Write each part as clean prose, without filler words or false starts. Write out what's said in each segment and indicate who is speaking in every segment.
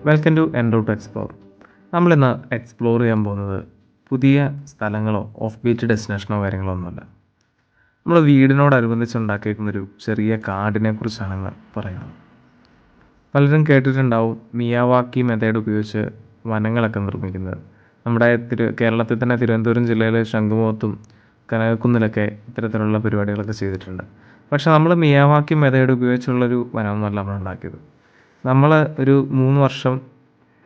Speaker 1: Welcome to en route explore. നമ്മളിന്ന് explore ചെയ്യാൻ പോകുന്നത് പുതിയ സ്ഥലങ്ങളോ ഓഫ് ബീറ്റ് ഡെസ്റ്റിനേഷനോ കാര്യങ്ങളോ ഒന്നുമല്ല. നമ്മൾ വീടിനോടനുബന്ധിച്ച് ഉണ്ടാക്കിയിരിക്കുന്നൊരു ചെറിയ കാടിനെ കുറിച്ചാണ് ഇന്ന് പറയുന്നത്. പലരും കേട്ടിട്ടുണ്ടാവും മിയാവാക്കി മെത്തേഡ് ഉപയോഗിച്ച് വനങ്ങളൊക്കെ നിർമ്മിക്കുന്നത്. നമ്മുടെ കേരളത്തിൽ തന്നെ തിരുവനന്തപുരം ജില്ലയിലെ ശംഖുമുഖത്തും കനകക്കുന്നിലൊക്കെ ഇത്തരത്തിലുള്ള പരിപാടികളൊക്കെ ചെയ്തിട്ടുണ്ട്. പക്ഷേ നമ്മൾ മിയാവാക്കി മെത്തേഡ് ഉപയോഗിച്ചുള്ളൊരു വനമൊന്നുമല്ല നമ്മൾ ഉണ്ടാക്കിയത്. നമ്മൾ ഒരു 3 വർഷം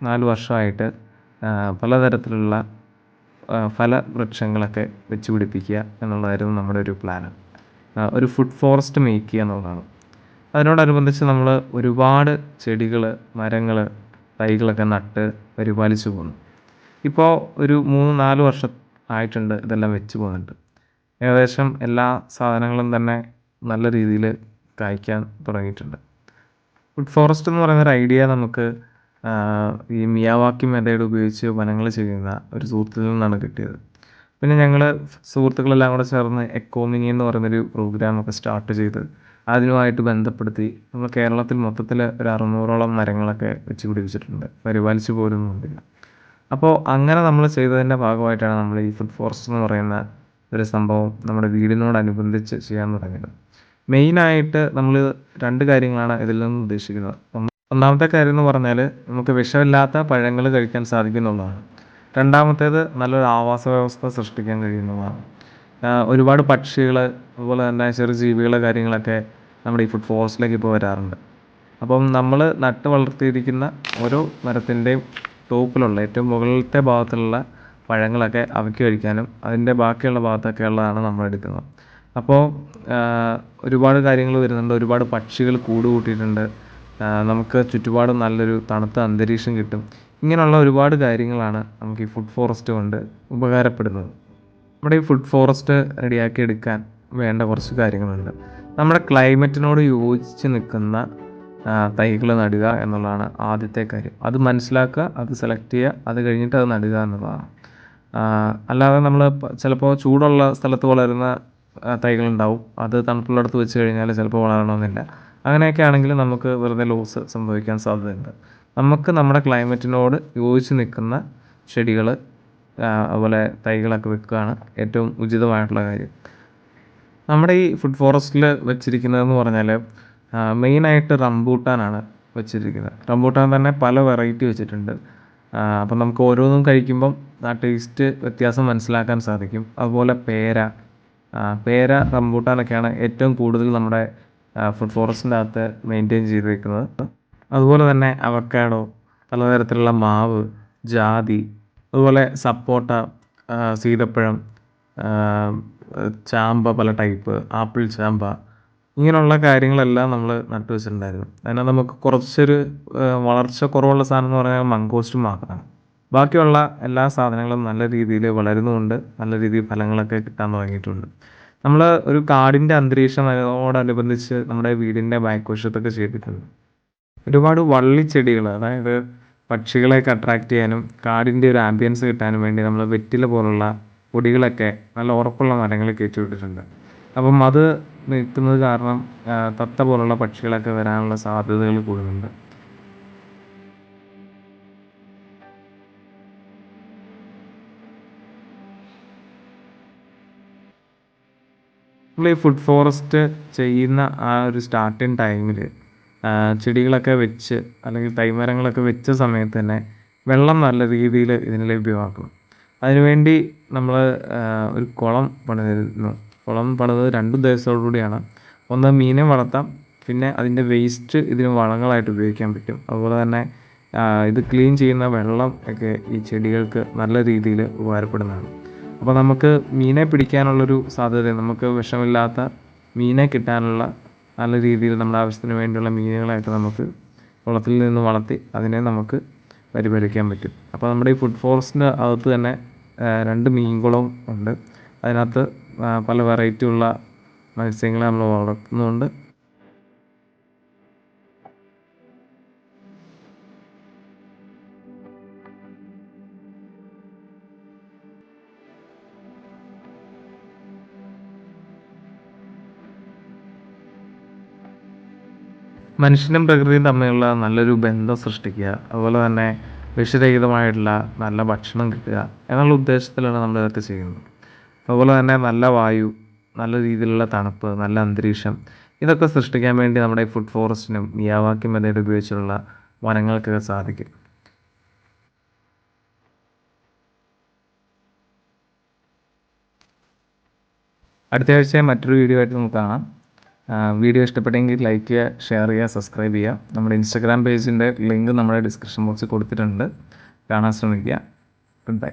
Speaker 1: 4 വർഷമായിട്ട് പലതരത്തിലുള്ള ഫലവൃക്ഷങ്ങളൊക്കെ വെച്ച് പിടിപ്പിക്കുക എന്നുള്ളതായിരുന്നു നമ്മുടെ ഒരു പ്ലാന്. ഒരു ഫുഡ് ഫോറസ്റ്റ് മേക്ക് ചെയ്യുക എന്നുള്ളതാണ്. അതിനോടനുബന്ധിച്ച് നമ്മൾ ഒരുപാട് ചെടികൾ, മരങ്ങൾ, തൈകളൊക്കെ നട്ട് പരിപാലിച്ചു പോകുന്നു. ഇപ്പോൾ ഒരു 3-4 വർഷം ആയിട്ടുണ്ട് ഇതെല്ലാം വെച്ച് പോകുന്നുണ്ട്. ഏകദേശം എല്ലാ സാധനങ്ങളും തന്നെ നല്ല രീതിയിൽ കായ്ക്കാൻ തുടങ്ങിയിട്ടുണ്ട്. ഫുഡ് ഫോറസ്റ്റ് എന്ന് പറയുന്ന ഒരു ഐഡിയ നമുക്ക് ഈ മിയാവാക്കി മെത്തേഡ് ഉപയോഗിച്ച് വനങ്ങൾ ചെയ്യുന്ന ഒരു സുഹൃത്തിൽ നിന്നാണ് കിട്ടിയത്. പിന്നെ ഞങ്ങൾ സുഹൃത്തുക്കളെല്ലാം കൂടെ ചേർന്ന് എക്കോമിനി എന്ന് പറയുന്നൊരു പ്രോഗ്രാമൊക്കെ സ്റ്റാർട്ട് ചെയ്ത് അതിനുമായിട്ട് ബന്ധപ്പെടുത്തി നമ്മൾ കേരളത്തിൽ മൊത്തത്തിൽ ഒരു 600ഓളം മരങ്ങളൊക്കെ വെച്ച് പിടിപ്പിച്ചിട്ടുണ്ട്, പരിപാലിച്ച് പോരുന്നുണ്ട്. അപ്പോൾ അങ്ങനെ നമ്മൾ ചെയ്തതിൻ്റെ ഭാഗമായിട്ടാണ് നമ്മൾ ഈ ഫുഡ് ഫോറസ്റ്റ് എന്ന് പറയുന്ന ഒരു സംഭവം നമ്മുടെ വീടിനോടനുബന്ധിച്ച് ചെയ്യാൻ തുടങ്ങിയത്. മെയിനായിട്ട് നമ്മൾ 2 കാര്യങ്ങളാണ് ഇതിൽ നിന്ന് ഉദ്ദേശിക്കുന്നത്. ഒന്നാമത്തെ കാര്യം എന്ന് പറഞ്ഞാൽ നമുക്ക് വിഷമില്ലാത്ത പഴങ്ങൾ കഴിക്കാൻ സാധിക്കുന്നുള്ളതാണ്. രണ്ടാമത്തേത് നല്ലൊരു ആവാസ വ്യവസ്ഥ സൃഷ്ടിക്കാൻ കഴിയുന്നതാണ്. ഒരുപാട് പക്ഷികൾ, അതുപോലെ തന്നെ ചെറു ജീവികൾ, കാര്യങ്ങളൊക്കെ നമ്മുടെ ഈ ഫുഡ് ഫോറസ്റ്റിലേക്ക് ഇപ്പോൾ വരാറുണ്ട്. അപ്പം നമ്മൾ നട്ട് വളർത്തിയിരിക്കുന്ന ഓരോ മരത്തിൻ്റെയും ടോപ്പിലുള്ള ഏറ്റവും മുകളിലത്തെ ഭാഗത്തുള്ള പഴങ്ങളൊക്കെ അവയ്ക്ക് കഴിക്കാനും അതിൻ്റെ ബാക്കിയുള്ള ഭാഗത്തൊക്കെ ഉള്ളതാണ് നമ്മൾ എടുക്കുന്നത്. അപ്പോൾ ഒരുപാട് കാര്യങ്ങൾ വരുന്നുണ്ട്. ഒരുപാട് പക്ഷികൾ കൂട് കൂട്ടിയിട്ടുണ്ട്. നമുക്ക് ചുറ്റുപാടും നല്ലൊരു തണുത്ത അന്തരീക്ഷം കിട്ടും. ഇങ്ങനെയുള്ള ഒരുപാട് കാര്യങ്ങളാണ് നമുക്ക് ഈ ഫുഡ് ഫോറസ്റ്റ് കൊണ്ട് ഉപകാരപ്പെടുന്നത്. നമ്മുടെ ഈ ഫുഡ് ഫോറസ്റ്റ് റെഡിയാക്കി എടുക്കാൻ വേണ്ട കുറച്ച് കാര്യങ്ങളുണ്ട്. നമ്മുടെ ക്ലൈമറ്റിനോട് യോജിച്ച് നിൽക്കുന്ന തൈകൾ നടുക എന്നുള്ളതാണ് ആദ്യത്തെ കാര്യം. അത് മനസ്സിലാക്കുക, അത് സെലക്ട് ചെയ്യുക, അത് കഴിഞ്ഞിട്ട് അത് നടുക എന്നുള്ളതാണ്. അല്ലാതെ നമ്മൾ ചിലപ്പോൾ ചൂടുള്ള സ്ഥലത്ത് വളരുന്ന തൈകളുണ്ടാവും. അത് തണുപ്പുള്ളിടത്ത് വെച്ച് കഴിഞ്ഞാൽ ചിലപ്പോൾ വളരണമെന്നില്ല. അങ്ങനെയൊക്കെ ആണെങ്കിൽ നമുക്ക് വെറുതെ ലോസ് സംഭവിക്കാൻ സാധ്യതയുണ്ട്. നമുക്ക് നമ്മുടെ ക്ലൈമറ്റിനോട് യോജിച്ച് നിൽക്കുന്ന ചെടികൾ, അതുപോലെ തൈകളൊക്കെ വെക്കുകയാണ് ഏറ്റവും ഉചിതമായിട്ടുള്ള കാര്യം. നമ്മുടെ ഈ ഫുഡ് ഫോറസ്റ്റിൽ വെച്ചിരിക്കുന്നതെന്ന് പറഞ്ഞാൽ മെയിനായിട്ട് റംബൂട്ടാനാണ് വെച്ചിരിക്കുന്നത്. റംബൂട്ടാൻ തന്നെ പല വെറൈറ്റി വെച്ചിട്ടുണ്ട്. അപ്പം നമുക്ക് ഓരോന്നും കഴിക്കുമ്പം ആ ടേസ്റ്റ് വ്യത്യാസം മനസ്സിലാക്കാൻ സാധിക്കും. അതുപോലെ പേര, റംബൂട്ടാനൊക്കെയാണ് ഏറ്റവും കൂടുതൽ നമ്മുടെ ഫുഡ് ഫോറസ്റ്റിൻ്റെ അകത്ത് മെയിൻറ്റെയിൻ ചെയ്തിരിക്കുന്നത്. അതുപോലെ തന്നെ അവക്കാഡോ, പലതരത്തിലുള്ള മാവ്, ജാതി, അതുപോലെ സപ്പോട്ട, സീതപ്പഴം, ചാമ്പ, പല ടൈപ്പ് ആപ്പിൾ ചാമ്പ, ഇങ്ങനെയുള്ള കാര്യങ്ങളെല്ലാം നമ്മൾ നട്ടു വെച്ചിട്ടുണ്ടായിരുന്നു. അതിനെ നമുക്ക് കുറച്ചൊരു വളർച്ച കുറവുള്ള സാധനം എന്ന് പറഞ്ഞാൽ മംഗോസ്റ്റും മാത്രമാണ്. ബാക്കിയുള്ള എല്ലാ സാധനങ്ങളും നല്ല രീതിയിൽ വളരുന്നുമുണ്ട്, നല്ല രീതിയിൽ ഫലങ്ങളൊക്കെ കിട്ടാൻ തുടങ്ങിയിട്ടുണ്ട്. നമ്മൾ ഒരു കാടിൻ്റെ അന്തരീക്ഷം അതിനോടനുബന്ധിച്ച് നമ്മുടെ വീടിൻ്റെ ബാക്ക് വശത്തൊക്കെ ചെയ്തിട്ടുണ്ട്. ഒരുപാട് വള്ളിച്ചെടികൾ, അതായത് പക്ഷികളെയൊക്കെ അട്രാക്റ്റ് ചെയ്യാനും കാടിൻ്റെ ഒരു ആംബിയൻസ് കിട്ടാനും വേണ്ടി നമ്മൾ വെറ്റില പോലുള്ള പൊടികളൊക്കെ നല്ല ഉറപ്പുള്ള മരങ്ങൾ കയറ്റി വിട്ടിട്ടുണ്ട്. അപ്പം അത് നിൽക്കുന്നത് കാരണം തത്ത പോലുള്ള പക്ഷികളൊക്കെ വരാനുള്ള സാധ്യതകൾ കൂടുന്നുണ്ട്. നമ്മൾ ഈ ഫുഡ് ഫോറസ്റ്റ് ചെയ്യുന്ന ആ ഒരു സ്റ്റാർട്ടിങ് ടൈമിൽ ചെടികളൊക്കെ വെച്ച് അല്ലെങ്കിൽ തൈമരങ്ങളൊക്കെ വെച്ച സമയത്ത് തന്നെ വെള്ളം നല്ല രീതിയിൽ ഇതിന് ലഭ്യമാക്കണം. അതിനുവേണ്ടി നമ്മൾ ഒരു കുളം പണിതിരുന്നു. കുളം പണിത് 2 ഉദ്ദേശത്തോടുകൂടിയാണ്. ഒന്ന്, മീനെ വളർത്താം, പിന്നെ അതിൻ്റെ വേസ്റ്റ് ഇതിന് വളങ്ങളായിട്ട് ഉപയോഗിക്കാൻ പറ്റും. അതുപോലെ തന്നെ ഇത് ക്ലീൻ ചെയ്യുന്ന വെള്ളം ഒക്കെ ഈ ചെടികൾക്ക് നല്ല രീതിയിൽ ഉപകാരപ്പെടുന്നതാണ്. അപ്പോൾ നമുക്ക് മീനെ പിടിക്കാനുള്ളൊരു സാധ്യത, നമുക്ക് വിഷമില്ലാത്ത മീനെ കിട്ടാനുള്ള നല്ല രീതിയിൽ നമ്മുടെ ആവശ്യത്തിന് വേണ്ടിയുള്ള മീനുകളായിട്ട് നമുക്ക് കുളത്തിൽ നിന്ന് വളർത്തി അതിനെ നമുക്ക് പരിപാലിക്കാൻ പറ്റും. അപ്പോൾ നമ്മുടെ ഈ ഫുഡ് ഫോറസ്റ്റിൻ്റെ അകത്ത് തന്നെ 2 മീൻകുളവും ഉണ്ട്. അതിനകത്ത് പല വെറൈറ്റി ഉള്ള മത്സ്യങ്ങളെ നമ്മൾ വളർത്തുന്നുണ്ട്. മനുഷ്യനും പ്രകൃതിയും തമ്മിലുള്ള നല്ലൊരു ബന്ധം സൃഷ്ടിക്കുക, അതുപോലെ തന്നെ വിഷരഹിതമായിട്ടുള്ള നല്ല ഭക്ഷണം കിട്ടുക എന്നുള്ള ഉദ്ദേശത്തിലാണ് നമ്മൾ ഇതൊക്കെ ചെയ്യുന്നത്. അതുപോലെ തന്നെ നല്ല വായു, നല്ല രീതിയിലുള്ള തണുപ്പ്, നല്ല അന്തരീക്ഷം ഇതൊക്കെ സൃഷ്ടിക്കാൻ വേണ്ടി നമ്മുടെ ഈ ഫുഡ് ഫോറസ്റ്റിനും മിയാവാക്കി മെത്തേഡ് ഉപയോഗിച്ചുള്ള വനങ്ങൾക്കൊക്കെ സാധിക്കും. അടുത്ത ആഴ്ച മറ്റൊരു വീഡിയോ ആയിട്ട് നമുക്ക് കാണാം. വീഡിയോ ഇഷ്ടപ്പെട്ടെങ്കിൽ ലൈക്ക് ചെയ്യുക, ഷെയർ ചെയ്യുക, സബ്സ്ക്രൈബ് ചെയ്യുക. നമ്മുടെ ഇൻസ്റ്റാഗ്രാം പേജിൻ്റെ ലിങ്ക് നമ്മുടെ ഡിസ്ക്രിപ്ഷൻ ബോക്സിൽ കൊടുത്തിട്ടുണ്ട്, കാണാൻ ശ്രമിക്കുക. Good bye.